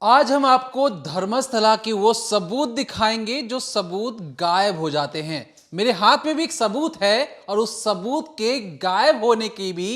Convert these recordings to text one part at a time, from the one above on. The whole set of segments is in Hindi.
आज हम आपको धर्मस्थला के वो सबूत दिखाएंगे जो सबूत गायब हो जाते हैं। मेरे हाथ में भी एक सबूत है और उस सबूत के गायब होने की भी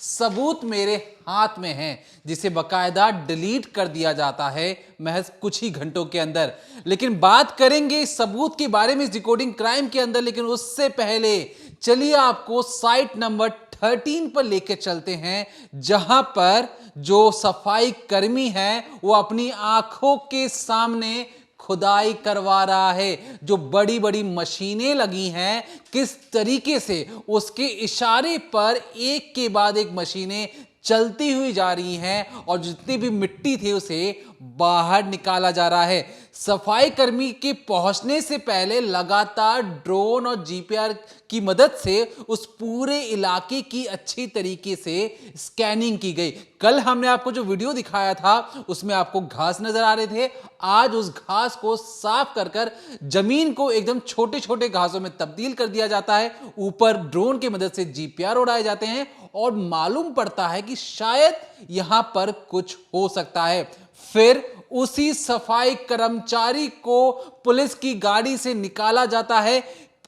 सबूत मेरे हाथ में है, जिसे बकायदा डिलीट कर दिया जाता है महज कुछ ही घंटों के अंदर। लेकिन बात करेंगे इस सबूत के बारे में इस डिकोडिंग क्राइम के अंदर, लेकिन उससे पहले चलिए आपको साइट नंबर 13 पर लेके चलते हैं, जहां पर जो सफाई कर्मी है वो अपनी आंखों के सामने खुदाई करवा रहा है। जो बड़ी बड़ी मशीनें लगी हैं, किस तरीके से उसके इशारे पर एक के बाद एक मशीनें चलती हुई जा रही हैं और जितनी भी मिट्टी थी उसे बाहर निकाला जा रहा है। सफाई कर्मी के पहुंचने से पहले लगातार ड्रोन और जीपीआर की मदद से उस पूरे इलाके की अच्छी तरीके से स्कैनिंग की गई। कल हमने आपको जो वीडियो दिखाया था उसमें आपको घास नजर आ रहे थे। आज उस घास को साफ कर कर जमीन को एकदम छोटे छोटे घासों में तब्दील कर दिया जाता है। ऊपर ड्रोन की मदद से जीपीआर उड़ाए जाते हैं और मालूम पड़ता है कि शायद यहां पर कुछ हो सकता है। फिर उसी सफाई कर्मचारी को पुलिस की गाड़ी से निकाला जाता है,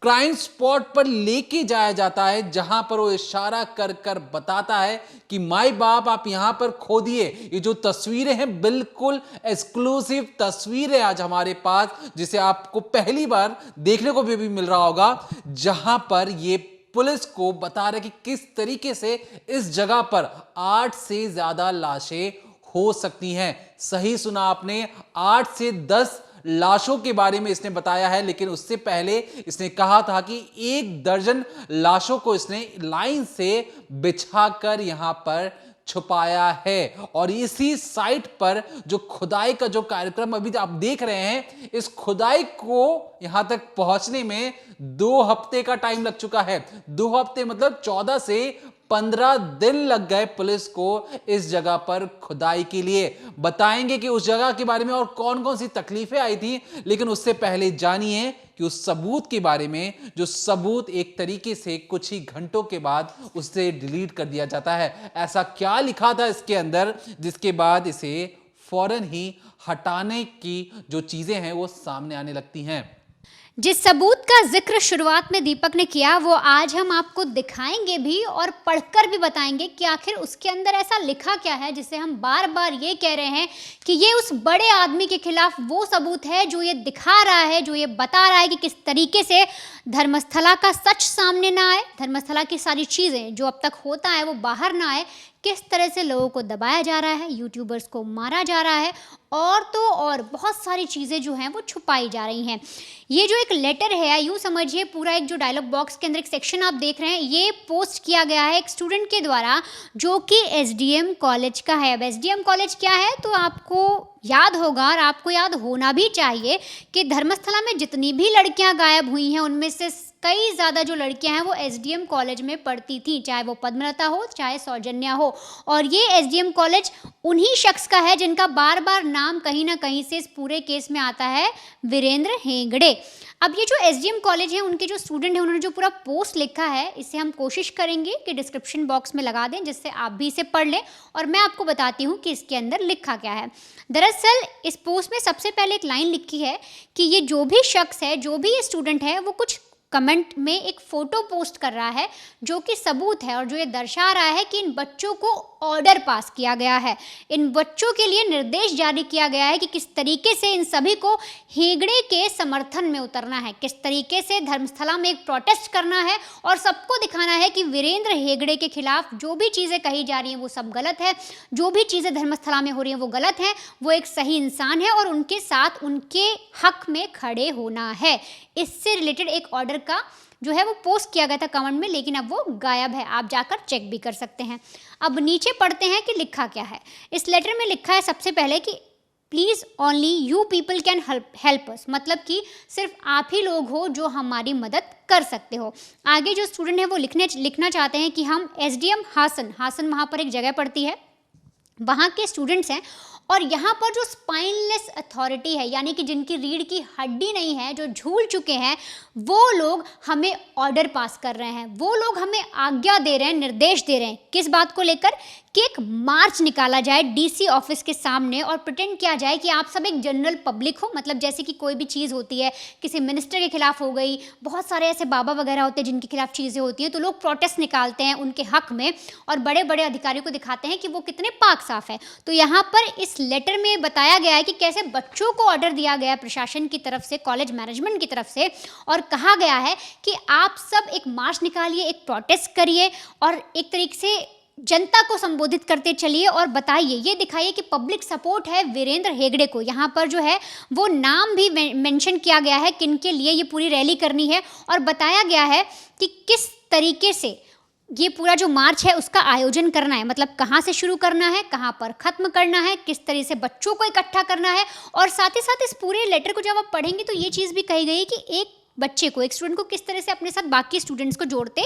क्राइम स्पॉट पर लेके जाया जाता है, जहां पर वो इशारा कर कर बताता है कि माई बाप आप यहां पर खोदिए। ये जो तस्वीरें हैं बिल्कुल एक्सक्लूसिव तस्वीर है आज हमारे पास, जिसे आपको पहली बार देखने को भी मिल रहा होगा, जहां पर ये पुलिस को बता रहे कि किस तरीके से इस जगह पर 8 से ज्यादा लाशें हो सकती हैं। सही सुना आपने, 8 से 10 लाशों के बारे में इसने बताया है। लेकिन उससे पहले इसने कहा था कि 1 दर्जन लाशों को इसने लाइन से बिछाकर यहां पर छुपाया है। और इसी साइट पर जो खुदाई का जो कार्यक्रम अभी आप देख रहे हैं, इस खुदाई को यहां तक पहुंचने में 2 हफ्ते का टाइम लग चुका है। 2 हफ्ते मतलब 14 से 15 दिन लग गए पुलिस को इस जगह पर खुदाई के लिए। बताएंगे कि उस जगह के बारे में और कौन कौन सी तकलीफें आई थी, लेकिन उससे पहले जानिए कि उस सबूत के बारे में, जो सबूत एक तरीके से कुछ ही घंटों के बाद उससे डिलीट कर दिया जाता है। ऐसा क्या लिखा था इसके अंदर जिसके बाद इसे फौरन ही हटाने की जो चीजें हैं वो सामने आने लगती हैं। जिस सबूत का जिक्र शुरुआत में दीपक ने किया वो आज हम आपको दिखाएंगे भी और पढ़कर भी बताएंगे कि आखिर उसके अंदर ऐसा लिखा क्या है, जिसे हम बार बार ये कह रहे हैं कि ये उस बड़े आदमी के खिलाफ वो सबूत है जो ये दिखा रहा है, जो ये बता रहा है कि किस तरीके से धर्मस्थला का सच सामने ना आए, धर्मस्थला की सारी चीज़ें जो अब तक होता है वो बाहर ना आए, किस तरह से लोगों को दबाया जा रहा है, यूट्यूबर्स को मारा जा रहा है और तो और बहुत सारी चीज़ें जो हैं वो छुपाई जा रही हैं। ये जो एक लेटर है, यूँ समझिए पूरा एक जो डायलॉग बॉक्स के अंदर एक सेक्शन आप देख रहे हैं, ये पोस्ट किया गया है एक स्टूडेंट के द्वारा जो कि एसडीएम कॉलेज का है। अब एसडीएम कॉलेज क्या है तो आपको याद होगा और आपको याद होना भी चाहिए कि धर्मस्थला में जितनी भी लड़कियां गायब हुई हैं उनमें से कई ज़्यादा जो लड़कियां हैं वो एसडीएम कॉलेज में पढ़ती थी, चाहे वो पद्मलता हो चाहे सौजन्या हो। और ये एसडीएम कॉलेज उन्हीं शख्स का है जिनका बार बार नाम कहीं ना कहीं से इस पूरे केस में आता है, वीरेंद्र हेगड़े। अब ये जो एसडीएम कॉलेज है उनके जो स्टूडेंट हैं उन्होंने जो पूरा पोस्ट लिखा है, इसे हम कोशिश करेंगे कि डिस्क्रिप्शन बॉक्स में लगा दें जिससे आप भी इसे पढ़ लें और मैं आपको बताती हूँ कि इसके अंदर लिखा क्या है। दरअसल इस पोस्ट में सबसे पहले एक लाइन लिखी है कि ये जो भी शख्स है, जो भी ये स्टूडेंट है, वो कुछ कमेंट में एक फ़ोटो पोस्ट कर रहा है जो कि सबूत है और जो ये दर्शा रहा है कि इन बच्चों को ऑर्डर पास किया गया है, इन बच्चों के लिए निर्देश जारी किया गया है कि किस तरीके से इन सभी को हेगड़े के समर्थन में उतरना है, किस तरीके से धर्मस्थला में एक प्रोटेस्ट करना है और सबको दिखाना है कि वीरेंद्र हेगड़े के खिलाफ जो भी चीज़ें कही जा रही हैं वो सब गलत है, जो भी चीज़ें धर्मस्थला में हो रही हैं वो गलत हैं, वो एक सही इंसान है और उनके साथ उनके हक में खड़े होना है। इससे रिलेटेड एक ऑर्डर का जो है वो पोस्ट किया गया था कमेंट में, लेकिन अब वो गायब है, आप जाकर चेक भी कर सकते हैं। अब नीचे पढ़ते हैं कि लिखा क्या है। इस लेटर में लिखा है सबसे पहले कि please only you people can help us, मतलब कि सिर्फ आप ही लोग हो जो हमारी मदद कर सकते हो। आगे जो स्टूडेंट है वो लिखना चाहते हैं कि हम एसडीएम हासन वहाँ पर एक जगह पड़ती है, वहाँ के स्टूडेंट्स हैं और यहाँ पर जो स्पाइनलेस अथॉरिटी है, यानी कि जिनकी रीढ़ की हड्डी नहीं है, जो झूल चुके हैं, वो लोग हमें ऑर्डर पास कर रहे हैं, वो लोग हमें आज्ञा दे रहे हैं, निर्देश दे रहे हैं। किस बात को लेकर कि एक मार्च निकाला जाए डीसी ऑफिस के सामने और प्रिटेंड किया जाए कि आप सब एक जनरल पब्लिक हो, मतलब जैसे कि कोई भी चीज़ होती है किसी मिनिस्टर के खिलाफ हो गई, बहुत सारे ऐसे बाबा वगैरह होते हैं जिनके खिलाफ चीज़ें होती हैं, तो लोग प्रोटेस्ट निकालते हैं उनके हक में और बड़े बड़े अधिकारियों को दिखाते हैं कि वो कितने पाक साफ है। तो यहाँ पर इस लेटर में बताया गया है कि कैसे बच्चों को ऑर्डर दिया गया है प्रशासन की तरफ से, कॉलेज मैनेजमेंट की तरफ से, और कहा गया है कि आप सब एक मार्च निकालिए, एक प्रोटेस्ट करिए और एक तरीके से जनता को संबोधित करते चलिए और बताइए, ये दिखाइए कि पब्लिक सपोर्ट है वीरेंद्र हेगड़े को। यहाँ पर जो है वो नाम भी मेंशन किया गया है किन के लिए ये पूरी रैली करनी है और बताया गया है कि किस तरीके से ये पूरा जो मार्च है उसका आयोजन करना है, मतलब कहाँ से शुरू करना है, कहाँ पर ख़त्म करना है, किस तरह से बच्चों को इकट्ठा करना है। और साथ ही साथ इस पूरे लेटर को जब आप पढ़ेंगे तो ये चीज़ भी कही गई है कि एक बच्चे को, एक स्टूडेंट को किस तरह से अपने साथ बाकी स्टूडेंट्स को जोड़ते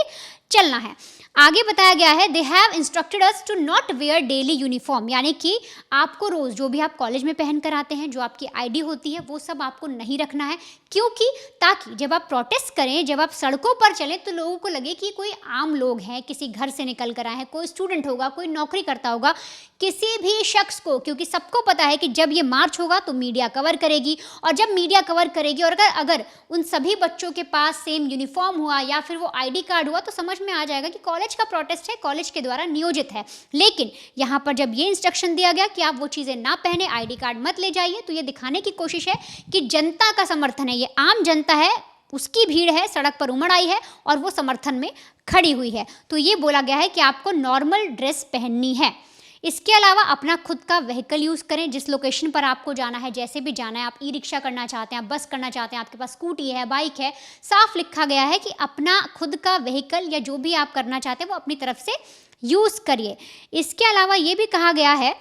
चलना है। आगे बताया गया है, they have instructed us to not wear daily uniform, यानी कि आपको रोज़ जो भी आप कॉलेज में पहन कर आते हैं, जो आपकी आईडी होती है, वो सब आपको नहीं रखना है, क्योंकि ताकि जब आप प्रोटेस्ट करें, जब आप सड़कों पर चलें तो लोगों को लगे कि कोई आम लोग हैं, किसी घर से निकल कर आए हैं, कोई स्टूडेंट होगा, कोई नौकरी करता होगा, किसी भी शख्स को, क्योंकि सबको पता है कि जब ये मार्च होगा तो मीडिया कवर करेगी और जब मीडिया कवर करेगी और अगर उन सभी बच्चों के पास सेम यूनिफॉर्म हुआ या फिर वो आईडी कार्ड हुआ तो समझ में आ जाएगा कि कॉलेज का प्रोटेस्ट है, कॉलेज के द्वारा नियोजित है। लेकिन यहाँ पर जब ये इंस्ट्रक्शन दिया गया कि आप वो चीज़ें ना पहने, आईडी कार्ड मत ले जाइए, तो ये दिखाने की कोशिश है कि जनता का समर्थन है, ये आम जनता है, उसकी भीड़ है, सड़क पर उमड़ आई है और वो समर्थन में खड़ी हुई है। तो ये बोला गया है कि आपको नॉर्मल ड्रेस पहननी है। इसके अलावा अपना खुद का व्हीकल यूज़ करें, जिस लोकेशन पर आपको जाना है, जैसे भी जाना है, आप ई रिक्शा करना चाहते हैं, आप बस करना चाहते हैं, आपके पास स्कूटी है, बाइक है, साफ लिखा गया है कि अपना खुद का व्हीकल या जो भी आप करना चाहते हैं वो अपनी तरफ से यूज़ करिए। इसके अलावा ये भी कहा गया है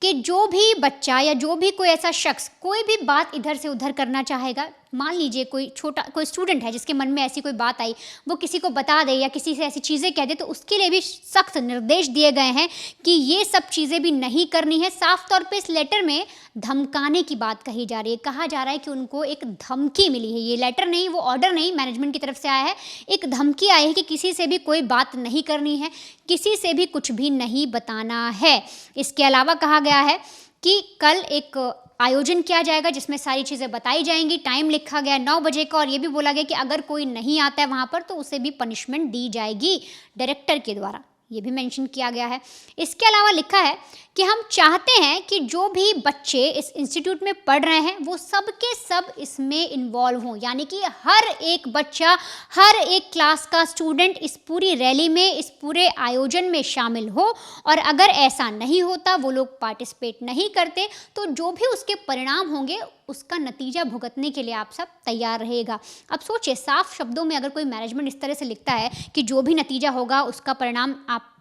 कि जो भी बच्चा या जो भी कोई ऐसा शख्स कोई भी बात इधर से उधर करना चाहेगा, मान लीजिए कोई स्टूडेंट है जिसके मन में ऐसी कोई बात आई, वो किसी को बता दे या किसी से ऐसी चीज़ें कह दे, तो उसके लिए भी सख्त निर्देश दिए गए हैं कि ये सब चीज़ें भी नहीं करनी है। साफ तौर पे इस लेटर में धमकाने की बात कही जा रही है, कहा जा रहा है कि उनको एक धमकी मिली है, ये लेटर नहीं, वो ऑर्डर नहीं, मैनेजमेंट की तरफ से आया है, एक धमकी आई है कि किसी से भी कोई बात नहीं करनी है, किसी से भी कुछ भी नहीं बताना है। इसके अलावा कहा गया है कि कल एक आयोजन किया जाएगा जिसमें सारी चीज़ें बताई जाएंगी, टाइम लिखा गया है 9 बजे का, और ये भी बोला गया कि अगर कोई नहीं आता है वहाँ पर तो उसे भी पनिशमेंट दी जाएगी डायरेक्टर के द्वारा, ये भी मेंशन किया गया है। इसके अलावा लिखा है कि हम चाहते हैं कि जो भी बच्चे इस इंस्टीट्यूट में पढ़ रहे हैं वो सब के सब इसमें इन्वॉल्व हों, यानी कि हर एक बच्चा, हर एक क्लास का स्टूडेंट इस पूरी रैली में, इस पूरे आयोजन में शामिल हो, और अगर ऐसा नहीं होता, वो लोग पार्टिसिपेट नहीं करते, तो जो भी उसके परिणाम होंगे उसका नतीजा भुगतने के लिए आप सब तैयार रहेगा। अब सोचिए, साफ शब्दों में अगर कोई मैनेजमेंट इस तरह से लिखता है कि जो भी नतीजा होगा उसका परिणाम आप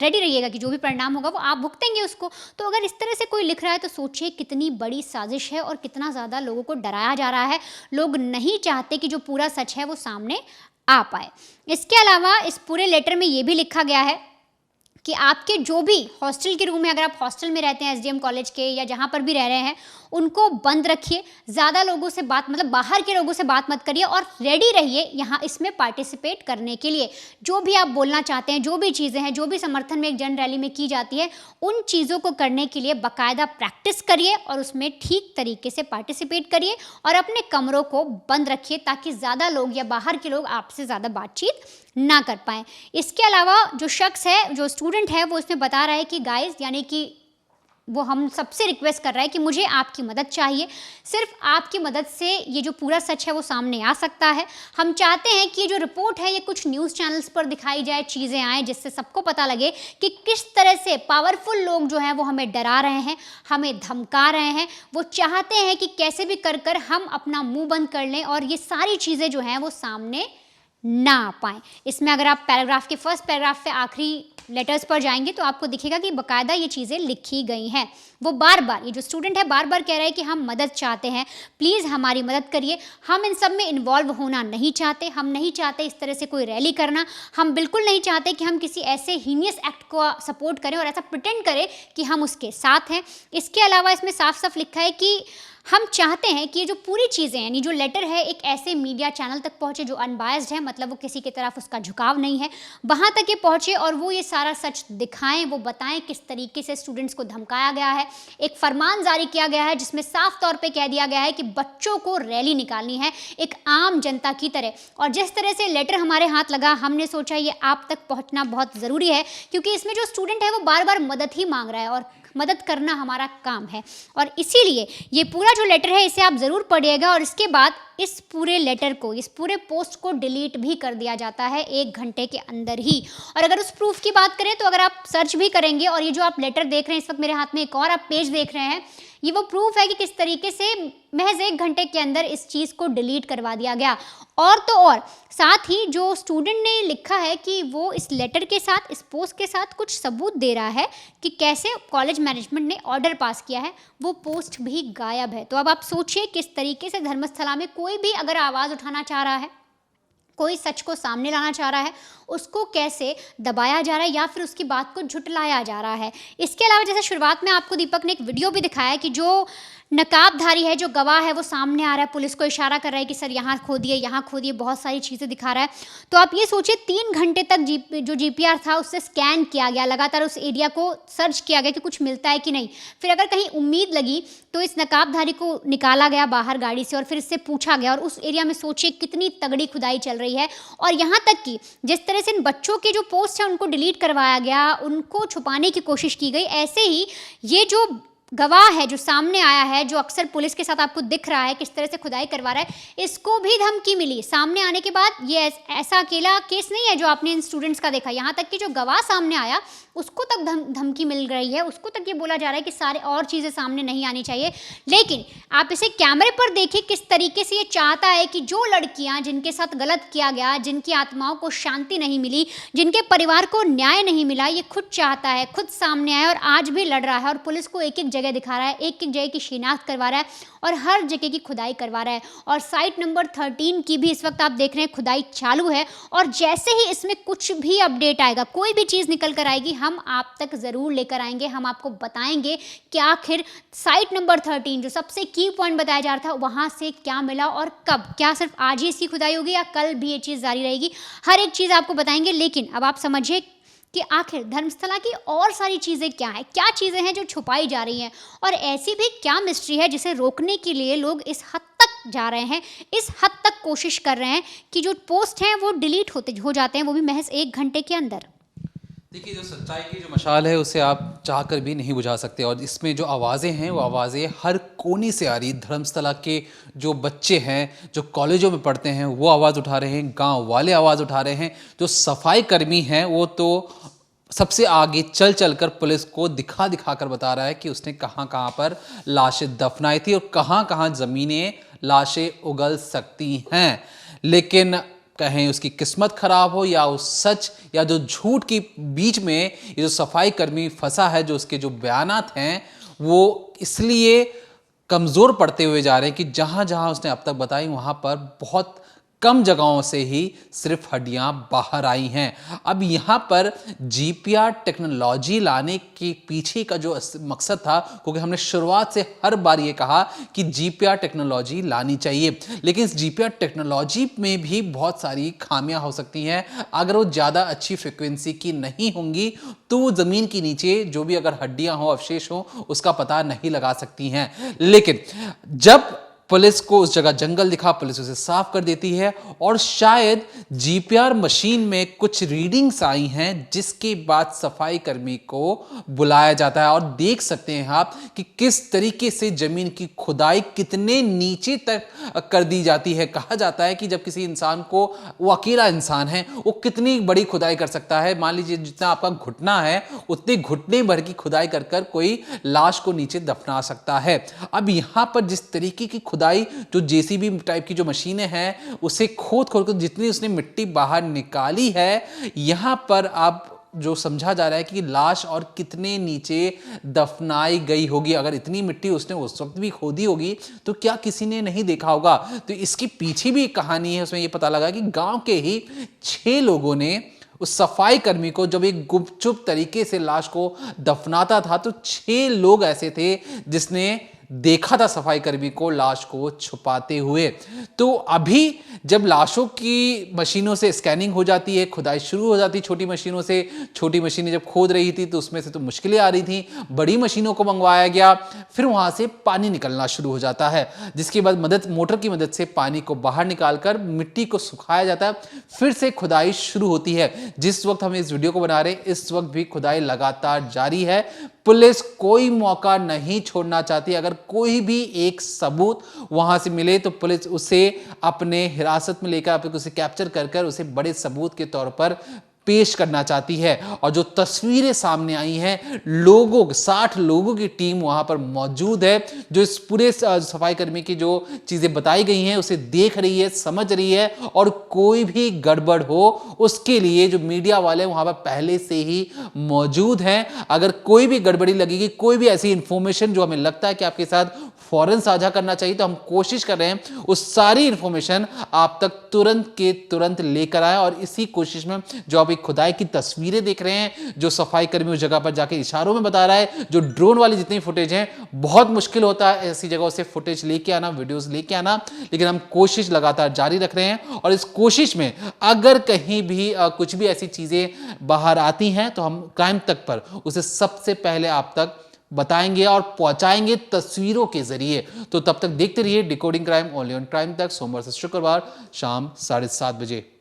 रेडी रहिएगा कि जो भी परिणाम होगा वो आप भुगतेंगे उसको, तो अगर इस तरह से कोई लिख रहा है तो सोचिए कितनी बड़ी साजिश है और कितना ज़्यादा लोगों को डराया जा रहा है। लोग नहीं चाहते कि जो पूरा सच है वो सामने आ पाए। इसके अलावा इस पूरे लेटर में ये भी लिखा गया है कि आपके जो भी हॉस्टल के रूम है, अगर आप हॉस्टल में रहते हैं एसडीएम कॉलेज के या जहाँ पर भी रह रहे हैं, उनको बंद रखिए, ज़्यादा लोगों से बात, मतलब बाहर के लोगों से बात मत करिए और रेडी रहिए यहाँ इसमें पार्टिसिपेट करने के लिए। जो भी आप बोलना चाहते हैं, जो भी चीज़ें हैं, जो भी समर्थन में एक जन रैली में की जाती है, उन चीज़ों को करने के लिए बाकायदा प्रैक्टिस करिए और उसमें ठीक तरीके से पार्टिसिपेट करिए और अपने कमरों को बंद रखिए ताकि ज़्यादा लोग या बाहर के लोग आपसे ज़्यादा बातचीत ना कर पाएँ। इसके अलावा जो शख्स है, जो स्टूडेंट है, वो इसमें बता रहा है कि गाइस, यानी कि वो हम सबसे रिक्वेस्ट कर रहा है कि मुझे आपकी मदद चाहिए, सिर्फ आपकी मदद से ये जो पूरा सच है वो सामने आ सकता है। हम चाहते हैं कि ये जो रिपोर्ट है ये कुछ न्यूज़ चैनल्स पर दिखाई जाए, चीज़ें आएँ जिससे सबको पता लगे कि किस तरह से पावरफुल लोग जो हैं वो हमें डरा रहे हैं, हमें धमका रहे हैं। वो चाहते हैं कि कैसे भी कर कर हम अपना मुंह बंद कर लें और ये सारी चीज़ें जो हैं वो सामने ना आ पाएँ। इसमें अगर आप पैराग्राफ के फर्स्ट पैराग्राफ से आखिरी लेटर्स पर जाएंगे तो आपको दिखेगा कि बाकायदा ये चीज़ें लिखी गई हैं। वो बार बार, ये जो स्टूडेंट है बार बार कह रहा है कि हम मदद चाहते हैं, प्लीज़ हमारी मदद करिए, हम इन सब में इन्वॉल्व होना नहीं चाहते, हम नहीं चाहते इस तरह से कोई रैली करना, हम बिल्कुल नहीं चाहते कि हम किसी ऐसे हीनियस एक्ट को सपोर्ट करें और ऐसा प्रिटेंड करें कि हम उसके साथ हैं। इसके अलावा इसमें साफ साफ लिखा है कि हम चाहते हैं कि ये जो पूरी चीज़ें हैं, यानी जो लेटर है, एक ऐसे मीडिया चैनल तक पहुँचे जो अनबायस्ड है, मतलब वो किसी की तरफ उसका झुकाव नहीं है, वहाँ तक ये पहुँचे और वो ये सारा सच दिखाएं, वो बताएं किस तरीके से स्टूडेंट्स को धमकाया गया है। एक फरमान जारी किया गया है जिसमें साफ तौर पे कह दिया गया है कि बच्चों को रैली निकालनी है एक आम जनता की तरह। और जिस तरह से लेटर हमारे हाथ लगा, हमने सोचा ये आप तक पहुँचना बहुत ज़रूरी है, क्योंकि इसमें जो स्टूडेंट है वो बार बार मदद ही मांग रहा है और मदद करना हमारा काम है। और इसीलिए ये पूरा जो लेटर है इसे आप ज़रूर पढ़िएगा और इसके बाद इस पूरे लेटर को, इस पूरे पोस्ट को डिलीट भी कर दिया जाता है 1 घंटे के अंदर ही। और अगर उस प्रूफ की बात करें तो अगर आप सर्च भी करेंगे और ये जो आप लेटर देख रहे हैं, इस वक्त मेरे हाथ में एक और आप पेज देख रहे हैं, ये वो प्रूफ है कि किस तरीके से महज 1 घंटे के अंदर इस चीज़ को डिलीट करवा दिया गया। और तो और साथ ही जो स्टूडेंट ने लिखा है कि वो इस लेटर के साथ, इस पोस्ट के साथ कुछ सबूत दे रहा है कि कैसे कॉलेज मैनेजमेंट ने ऑर्डर पास किया है, वो पोस्ट भी गायब है। तो अब आप सोचिए किस तरीके से धर्मस्थला में कोई भी अगर आवाज़ उठाना चाह रहा है, कोई सच को सामने लाना चाह रहा है, उसको कैसे दबाया जा रहा है या फिर उसकी बात को झुटलाया जा रहा है। इसके अलावा जैसे शुरुआत में आपको दीपक ने एक वीडियो भी दिखाया कि जो नकाबधारी है, जो गवाह है, वो सामने आ रहा है, पुलिस को इशारा कर रहा है कि सर यहाँ खोदिए, यहाँ खोदिए, बहुत सारी चीज़ें दिखा रहा है। तो आप ये सोचिए 3 घंटे तक जो जीपीआर था उससे स्कैन किया गया, लगातार उस एरिया को सर्च किया गया कि कुछ मिलता है कि नहीं। फिर अगर कहीं उम्मीद लगी तो इस नकाबधारी को निकाला गया बाहर गाड़ी से और फिर इससे पूछा गया। और उस एरिया में सोचिए कितनी तगड़ी खुदाई चल रही है। और यहाँ तक कि जिस तरह से इन बच्चों के जो पोस्ट हैं उनको डिलीट करवाया गया, उनको छुपाने की कोशिश की गई, ऐसे ही ये जो गवाह है जो सामने आया है, जो अक्सर पुलिस के साथ आपको दिख रहा है किस तरह से खुदाई करवा रहा है, इसको भी धमकी मिली सामने आने के बाद। ये ऐसा अकेला केस नहीं है जो आपने इन स्टूडेंट्स का देखा, यहाँ तक कि जो गवाह सामने आया उसको तक धमकी मिल रही है, उसको तक ये बोला जा रहा है कि सारे और चीज़ें सामने नहीं आनी चाहिए। लेकिन आप इसे कैमरे पर देखिए किस तरीके से ये चाहता है कि जो लड़कियां जिनके साथ गलत किया गया, जिनकी आत्माओं को शांति नहीं मिली, जिनके परिवार को न्याय नहीं मिला, ये खुद चाहता है, खुद सामने आए और आज भी लड़ रहा है और पुलिस को एक एक जगह दिखा रहा है, एक एक जगह की शिनाख्त करवा रहा है और हर जगह की खुदाई करवा रहा है। और साइट नंबर 13 की भी इस वक्त आप देख रहे हैं खुदाई चालू है। और जैसे ही इसमें कुछ भी अपडेट आएगा, कोई भी चीज़ निकल कर आएगी, हम आप तक ज़रूर लेकर आएंगे। हम आपको बताएंगे कि आखिर साइट नंबर 13 जो सबसे की पॉइंट बताया जा रहा था वहाँ से क्या मिला और कब, क्या सिर्फ आज ही इसकी खुदाई होगी या कल भी ये चीज़ जारी रहेगी, हर एक चीज़ आपको बताएंगे। लेकिन अब आप समझिए कि आखिर धर्मस्थला की और सारी चीज़ें क्या हैं, क्या चीज़ें हैं जो छुपाई जा रही हैं और ऐसी भी क्या मिस्ट्री है जिसे रोकने के लिए लोग इस हद तक जा रहे हैं, इस हद तक कोशिश कर रहे हैं कि जो पोस्ट हैं वो डिलीट हो जाते हैं, वो भी महज 1 घंटे के अंदर। देखिए, जो सच्चाई की जो मशाल है उसे आप चाहकर भी नहीं बुझा सकते और इसमें जो आवाज़ें हैं वो आवाज़ें हर कोने से आ रही। धर्मस्थला के जो बच्चे हैं जो कॉलेजों में पढ़ते हैं वो आवाज़ उठा रहे हैं, गांव वाले आवाज़ उठा रहे हैं, जो सफाई कर्मी हैं वो तो सबसे आगे चल चल कर पुलिस को दिखा दिखा कर बता रहा है कि उसने कहाँ कहाँ पर लाशें दफनाई थी और कहाँ कहाँ ज़मीनें लाशें उगल सकती हैं। लेकिन कहें उसकी किस्मत खराब हो या उस सच या जो झूठ के बीच में ये जो सफाई कर्मी फंसा है, जो उसके जो बयानात हैं वो इसलिए कमज़ोर पड़ते हुए जा रहे हैं कि जहाँ जहाँ उसने अब तक बताई वहाँ पर बहुत कम जगहों से ही सिर्फ हड्डियां बाहर आई हैं। अब यहाँ पर जीपीआर टेक्नोलॉजी लाने के पीछे का जो मकसद था, क्योंकि हमने शुरुआत से हर बार ये कहा कि जीपीआर टेक्नोलॉजी लानी चाहिए, लेकिन इस जीपीआर टेक्नोलॉजी में भी बहुत सारी खामियां हो सकती हैं। अगर वो ज़्यादा अच्छी फ्रिक्वेंसी की नहीं होंगी तो ज़मीन के नीचे जो भी अगर हड्डियां हो, अवशेष हो, उसका पता नहीं लगा सकती हैं। लेकिन जब पुलिस को उस जगह जंगल दिखा, पुलिस उसे साफ कर देती है और शायद जीपीआर मशीन में कुछ रीडिंग्स आई हैं जिसके बाद सफाई कर्मी को बुलाया जाता है और देख सकते हैं आप कि किस तरीके से जमीन की खुदाई कितने नीचे तक कर दी जाती है। कहा जाता है कि जब किसी इंसान को, वो अकेला इंसान है, वो कितनी बड़ी खुदाई कर सकता है। मान लीजिए जितना आपका घुटना है उतने घुटने भर की खुदाई कर कर कोई लाश को नीचे दफना सकता है। अब यहां पर जिस तरीके की खुदाई, जो जेसीबी टाइप की जो मशीनें हैं, उसे खोद खोद कर जितनी उसने मिट्टी बाहर निकाली है, यहां पर आप जो समझा जा रहा है कि लाश और कितने नीचे दफनाई गई होगी। अगर इतनी मिट्टी उसने उस वक्त भी खोदी होगी तो क्या किसी ने नहीं देखा होगा। तो इसके पीछे भी एक कहानी है। उसमें यह पता लगा कि गांव के ही 6 लोगों ने उस सफाई कर्मी को जब एक गुपचुप तरीके से लाश को दफनाता था, तो 6 लोग ऐसे थे जिसने देखा था सफाई कर्मी को लाश को छुपाते हुए। तो अभी जब लाशों की मशीनों से स्कैनिंग हो जाती है, खुदाई शुरू हो जाती है छोटी मशीनों से, छोटी मशीनें जब खोद रही थी तो उसमें से तो मुश्किलें आ रही थी, बड़ी मशीनों को मंगवाया गया, फिर वहां से पानी निकलना शुरू हो जाता है, जिसके बाद मोटर की मदद से पानी को बाहर निकालकर मिट्टी को सुखाया जाता है, फिर से खुदाई शुरू होती है। जिस वक्त हम इस वीडियो को बना रहे हैं इस वक्त भी खुदाई लगातार जारी है। पुलिस कोई मौका नहीं छोड़ना चाहती। अगर कोई भी एक सबूत वहां से मिले तो पुलिस उसे अपने हिरासत में लेकर उसे कैप्चर कर उसे बड़े सबूत के तौर पर पेश करना चाहती है। और जो तस्वीरें सामने आई हैं, 60 लोगों की टीम वहां पर मौजूद है, जो इस पूरे सफाई कर्मी की जो चीजें बताई गई हैं उसे देख रही है, समझ रही है, और कोई भी गड़बड़ हो उसके लिए जो मीडिया वाले वहां पर पहले से ही मौजूद हैं। अगर कोई भी गड़बड़ी लगेगी, कोई भी ऐसी इंफॉर्मेशन जो हमें लगता है कि आपके साथ फौरन साझा करना चाहिए, तो हम कोशिश कर रहे हैं उस सारी इंफॉर्मेशन आप तक तुरंत के तुरंत लेकर आए। और इसी कोशिश में जो आप एक खुदाई की तस्वीरें देख रहे हैं, जो सफाई कर्मी उस जगह पर जाके इशारों में बता रहा है, जो ड्रोन वाली जितनी फुटेज है, बहुत मुश्किल होता है ऐसी जगहों से फुटेज लेके आना, वीडियोस लेके आना, लेकिन हम कोशिश लगातार जारी रख रहे हैं। और इस कोशिश में अगर कहीं भी कुछ भी ऐसी चीजें बाहर आती हैं तो हम क्राइम तक पर उसे सबसे पहले आप तक बताएंगे और पहुंचाएंगे तस्वीरों के जरिए। तो तब तक देखते रहिए decoding crime, only on crime तक, सोमवार से शुक्रवार शाम 7:30 बजे।